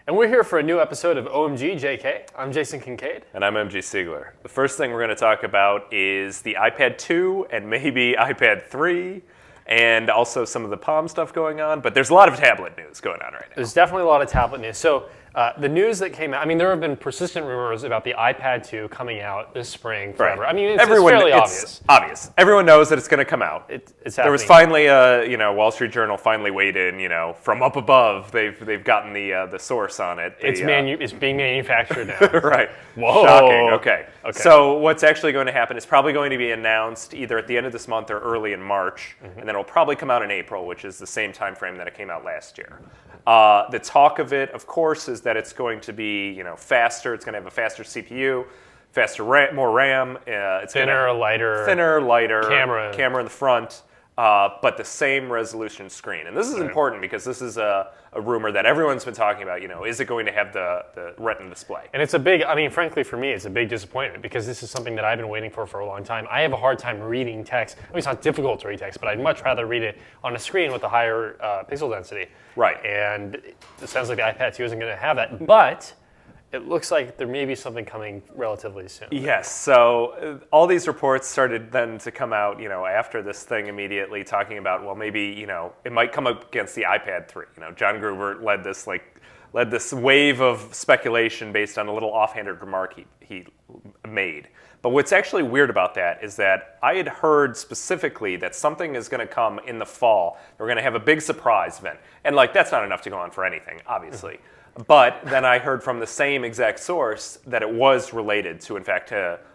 And we're here for a new episode of OMG JK. I'm Jason Kincaid. And I'm MG Siegler. The first thing we're going to talk about is the iPad 2 and maybe iPad 3, and also some of the Palm stuff going on. But there's a lot of tablet news going on right now. There's definitely a lot of tablet news. So the news that came out, I mean, there have been persistent rumors about the iPad 2 coming out this spring forever. Right. I mean, it's fairly obvious. Obvious. Everyone knows that it's going to come out. It's happening. There was finally, Wall Street Journal finally weighed in, from up above. They've gotten the source on it. It's being manufactured now. Right. Whoa. Shocking. Okay. So what's actually going to happen is probably going to be announced either at the end of this month or early in March, and then it'll probably come out in April, which is the same time frame that it came out last year. The talk of it, of course, is that it's going to be, faster. It's going to have a faster CPU, more RAM. It's Thinner, lighter. Camera in the front, but the same resolution screen. And this is important because this is a rumor that everyone's been talking about. Is it going to have the Retina display? And it's frankly, for me, it's a big disappointment because this is something that I've been waiting for a long time. I have a hard time reading text. I mean, it's not difficult to read text, but I'd much rather read it on a screen with a higher pixel density. Right. And it sounds like the iPad 2 isn't going to have that, but it looks like there may be something coming relatively soon. Yes, so all these reports started then to come out, after this thing immediately, talking about, well, maybe, it might come up against the iPad 3. John Gruber led this wave of speculation based on a little offhanded remark he made. But what's actually weird about that is that I had heard specifically that something is going to come in the fall. We're going to have a big surprise event. And that's not enough to go on for anything, obviously. But then I heard from the same exact source that it was related to, in fact,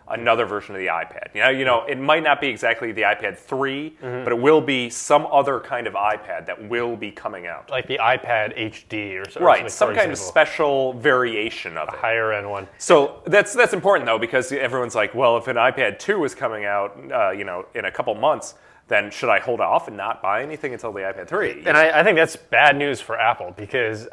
another version of the iPad. It might not be exactly the iPad 3, but it will be some other kind of iPad that will be coming out. Like the iPad HD or something. Right, some kind of special variation of it. A higher end one. So that's important, though, because everyone's like, well, if an iPad 2 is coming out, in a couple months, then should I hold off and not buy anything until the iPad 3? And I think that's bad news for Apple because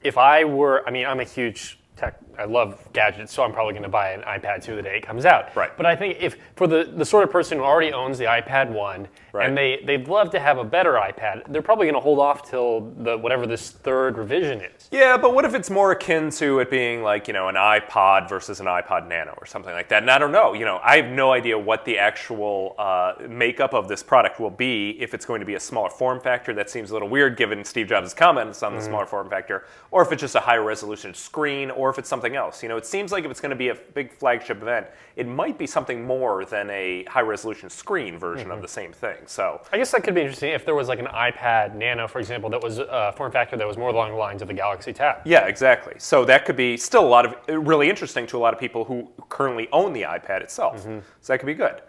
if I were, I'm a huge tech, I love gadgets, so I'm probably going to buy an iPad 2 the day it comes out. Right. But I think if for the sort of person who already owns the iPad 1, and they'd love to have a better iPad, they're probably going to hold off till whatever this third revision is. Yeah, but what if it's more akin to it being like, an iPod versus an iPod Nano or something like that? And I don't know. I have no idea what the actual makeup of this product will be, if it's going to be a smaller form factor. That seems a little weird given Steve Jobs' comments on the smaller form factor, or if it's just a higher resolution screen, or if it's something else. It seems like if it's going to be a big flagship event, it might be something more than a high resolution screen version of the same thing. So I guess that could be interesting if there was like an iPad Nano, for example, that was a form factor that was more along the lines of the Galaxy Tab. Yeah, exactly. So that could be still really interesting to a lot of people who currently own the iPad itself. So that could be good.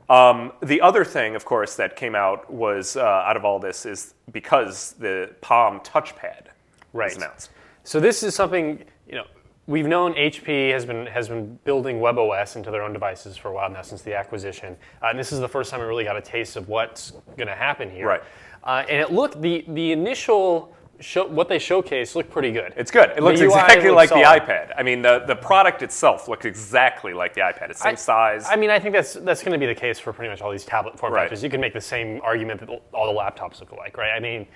The other thing, of course, that came out was out of all this is because the Palm touchpad was announced. So this is something, we've known HP has been building WebOS into their own devices for a while now since the acquisition. And this is the first time we really got a taste of what's going to happen here. Right. And it looked, the initial what they showcased looked pretty good. It's good. It looks exactly like the iPad. I mean, the product itself looks exactly like the iPad. It's the same size. I think that's going to be the case for pretty much all these tablet form factors. You can make the same argument that all the laptops look alike, right? I mean,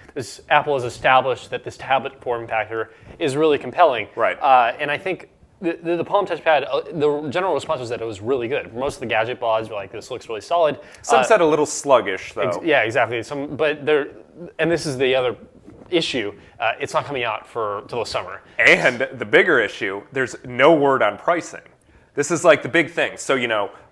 Apple has established that this tablet form factor is really compelling. Right. And I think the Palm touchpad, the general response was that it was really good. Most of the gadget blogs were like, this looks really solid. Some said a little sluggish, though. Yeah, exactly. And this is the other issue, it's not coming out till the summer. And the bigger issue, there's no word on pricing. This is like the big thing. So,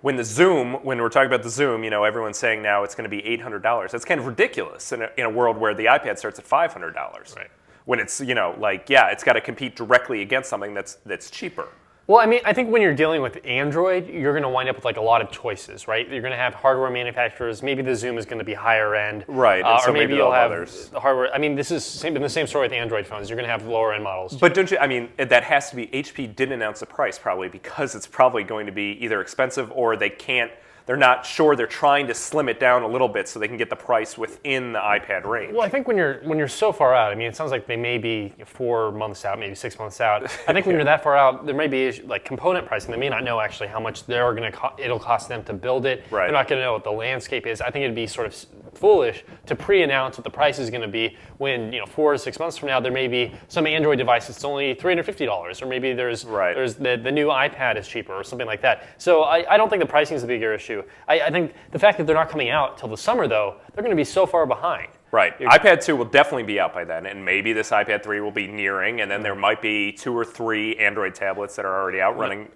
when we're talking about the Zoom, everyone's saying now it's going to be $800. That's kind of ridiculous in a world where the iPad starts at $500. Right. When it's, it's got to compete directly against something that's cheaper. Well, I think when you're dealing with Android, you're going to wind up with a lot of choices, right? You're going to have hardware manufacturers. Maybe the Zoom is going to be higher end, right? Or maybe you'll have others. The hardware. This is been the same story with Android phones. You're going to have lower end models. But don't you? That has to be. HP didn't announce the price probably because it's probably going to be either expensive or they can't. They're not sure. They're trying to slim it down a little bit so they can get the price within the iPad range. Well, I think when you're so far out, it sounds like they may be 4 months out, maybe 6 months out. I think when you're that far out, there may be component pricing. They may not know actually how much it'll cost them to build it. Right. They're not going to know what the landscape is. I think it'd be sort of foolish to pre-announce what the price is going to be when 4 to 6 months from now there may be some Android device that's only $350, or maybe there's the new iPad is cheaper or something like that. So I don't think the pricing is a bigger issue. I think the fact that they're not coming out till the summer, though, they're going to be so far behind. Right. iPad 2 will definitely be out by then, and maybe this iPad 3 will be nearing, and then there might be 2 or 3 Android tablets that are already out running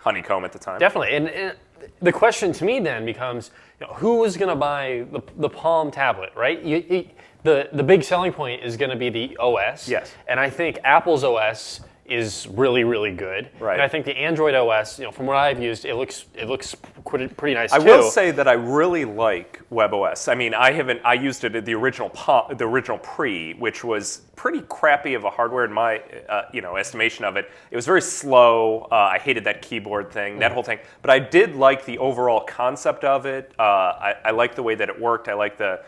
Honeycomb at the time. Definitely. And the question to me then becomes, who is going to buy the Palm tablet, right? The big selling point is going to be the OS. Yes. And I think Apple's OS is really, really good. Right. And I think the Android OS, from what I've used, it looks pretty nice I too. will say that I really like WebOS. I mean, I used it at the original Pre, which was pretty crappy of a hardware in my estimation of it. It was very slow. I hated that keyboard thing, that whole thing. But I did like the overall concept of it. I liked the way that it worked. I liked the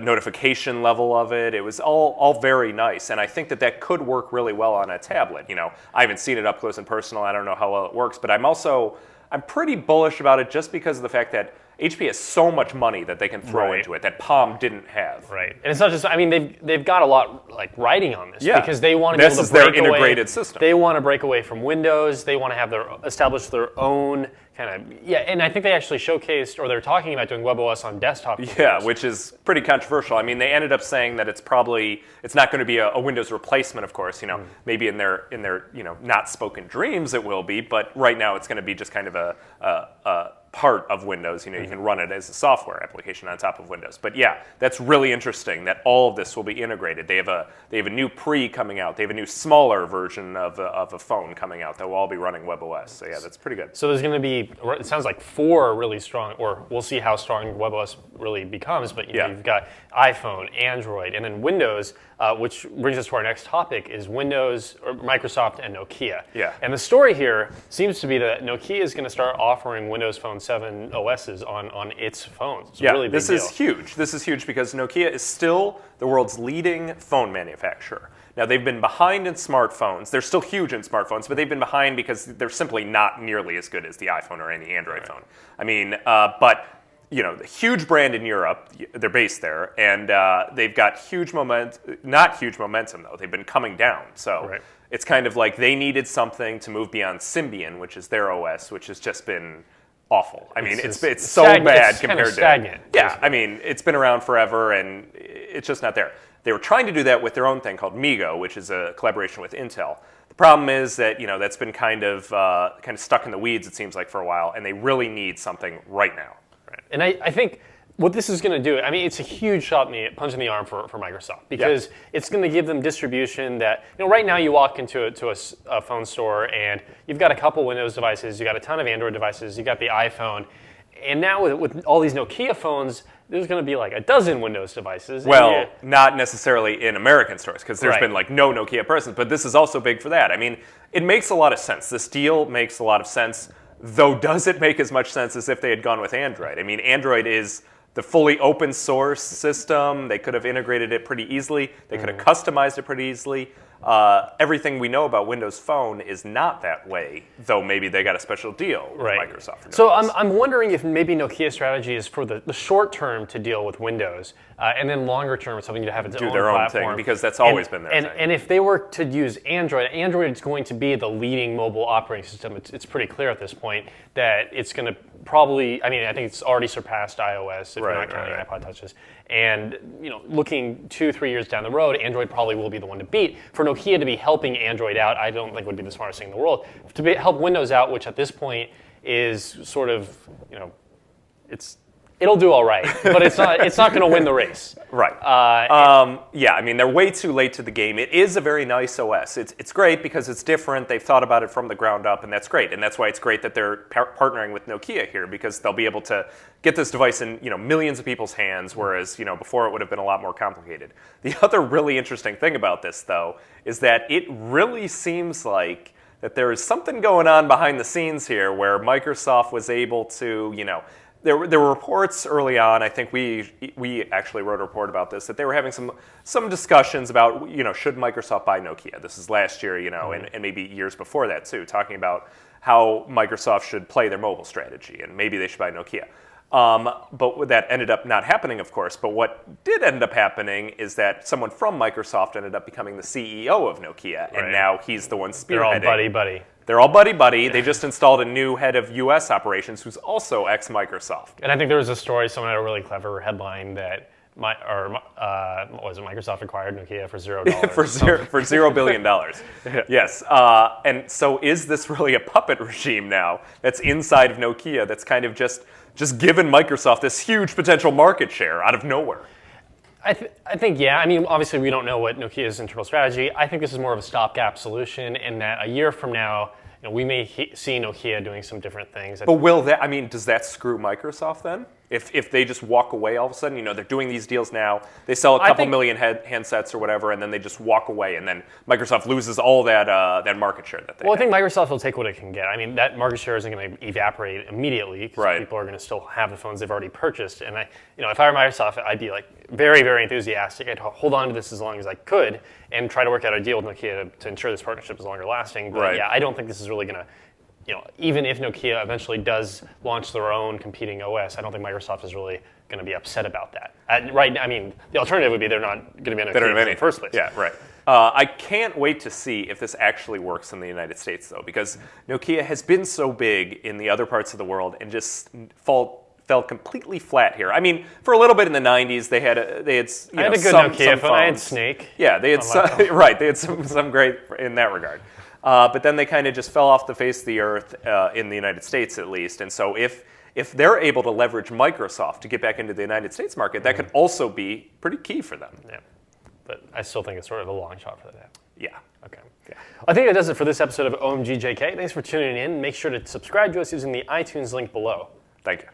notification level of it. It was all very nice, and I think that could work really well on a tablet. I haven't seen it up close and personal. I don't know how well it works, but I'm pretty bullish about it just because of the fact that HP has so much money that they can throw into it that Palm didn't have. Right, and it's not just. I mean, they've got a lot riding on this because they want to be able to this is their break away. integrated system. They want to break away from Windows. They want to have establish their own kind of and I think they actually showcased, or they're talking about doing WebOS on desktop. Yeah, which is pretty controversial. I mean, they ended up saying that it's not going to be a Windows replacement, of course. Maybe in their not spoken dreams it will be, but right now it's going to be just kind of a part of Windows. You can run it as a software application on top of Windows. But yeah, that's really interesting that all of this will be integrated. They have a new Pre coming out. They have a new smaller version of a phone coming out that will all be running WebOS. So yeah, that's pretty good. So there's going to be, it sounds like 4 really strong, or we'll see how strong WebOS really becomes. But you've got iPhone, Android, and then Windows, which brings us to our next topic, is Windows, or Microsoft, and Nokia. Yeah. And the story here seems to be that Nokia is going to start offering Windows Phone 7 OSs on its phones. It's a really big deal. This is huge. This is huge because Nokia is still the world's leading phone manufacturer. Now, they've been behind in smartphones. They're still huge in smartphones, but they've been behind because they're simply not nearly as good as the iPhone or any Android phone. I mean, but the huge brand in Europe, they're based there, and they've got not huge momentum, though. They've been coming down. So it's kind of like they needed something to move beyond Symbian, which is their OS, which has just been awful. I mean, it's so bad compared to stagnant. Yeah, I mean, it's been around forever, and it's just not there. They were trying to do that with their own thing called MeeGo, which is a collaboration with Intel. The problem is that that's been kind of stuck in the weeds, it seems like, for a while, and they really need something right now. Right. And I think what this is going to do, I mean, it's a huge punch in the arm for Microsoft, because it's going to give them distribution that, right now you walk into a phone store and you've got a couple Windows devices, you've got a ton of Android devices, you've got the iPhone, and now with all these Nokia phones, there's going to be like a dozen Windows devices. Well, not necessarily in American stores, because there's been no Nokia persons, but this is also big for that. I mean, it makes a lot of sense. This deal makes a lot of sense, though does it make as much sense as if they had gone with Android? I mean, Android is the fully open source system. They could have integrated it pretty easily. They could have customized it pretty easily. Everything we know about Windows Phone is not that way, though maybe they got a special deal with Microsoft. So I'm wondering if maybe Nokia's strategy is for the short term to deal with Windows, and then longer term something to have its own their platform. own thing, because that's always been their thing. And if they were to use Android is going to be the leading mobile operating system. It's pretty clear at this point that it's going to probably, I think it's already surpassed iOS if you're not counting iPod touches. And looking 2-3 years down the road, Android probably will be the one to beat. For Nokia to be helping Android out, I don't think would be the smartest thing in the world. To help Windows out, which at this point is sort of, it'll do all right, but it's not going to win the race. Right. Yeah, I mean, they're way too late to the game. It is a very nice OS. It's great because it's different. They've thought about it from the ground up, and that's great. And that's why it's great that they're partnering with Nokia here, because they'll be able to get this device in millions of people's hands, whereas before it would have been a lot more complicated. The other really interesting thing about this, though, is that it really seems like that there is something going on behind the scenes here where Microsoft was able to, There were reports early on. I think we actually wrote a report about this, that they were having some discussions about should Microsoft buy Nokia. This is last year, and maybe years before that too, talking about how Microsoft should play their mobile strategy and maybe they should buy Nokia. But that ended up not happening, of course. But what did end up happening is that someone from Microsoft ended up becoming the CEO of Nokia, and now he's the one spearheading. They're all buddy-buddy. They're all buddy-buddy. They just installed a new head of U.S. operations who's also ex-Microsoft. And I think there was a story, someone had a really clever headline that was it Microsoft acquired Nokia for $0? for $0 billion. Yes. And so is this really a puppet regime now that's inside of Nokia that's kind of just given Microsoft this huge potential market share out of nowhere? I think, yeah. I mean, obviously, we don't know what Nokia's internal strategy. I think this is more of a stopgap solution in that a year from now, we may see Nokia doing some different things. But does that screw Microsoft then? If they just walk away all of a sudden, they're doing these deals now, they sell a couple million handsets or whatever, and then they just walk away, and then Microsoft loses all that market share that they have. I think Microsoft will take what it can get. I mean, that market share isn't going to evaporate immediately because people are going to still have the phones they've already purchased. And if I were Microsoft, I'd be very, very enthusiastic. I'd hold on to this as long as I could and try to work out a deal with Nokia to ensure this partnership is longer lasting. But yeah, I don't think this is really going to. Even if Nokia eventually does launch their own competing OS, I don't think Microsoft is really going to be upset about that. Right now, I mean, the alternative would be they're not going to be on Nokia in the first place. Yeah, right. I can't wait to see if this actually works in the United States, though, because Nokia has been so big in the other parts of the world and just fell completely flat here. I mean, for a little bit in the '90s, they had a good Nokia phone. I had Snake. Yeah, they had they had some great in that regard. But then they kind of just fell off the face of the earth in the United States, at least. And so if they're able to leverage Microsoft to get back into the United States market, that could also be pretty key for them. Yeah, but I still think it's sort of a long shot for that. Yeah. Okay. Yeah. I think that does it for this episode of OMG JK. Thanks for tuning in. Make sure to subscribe to us using the iTunes link below. Thank you.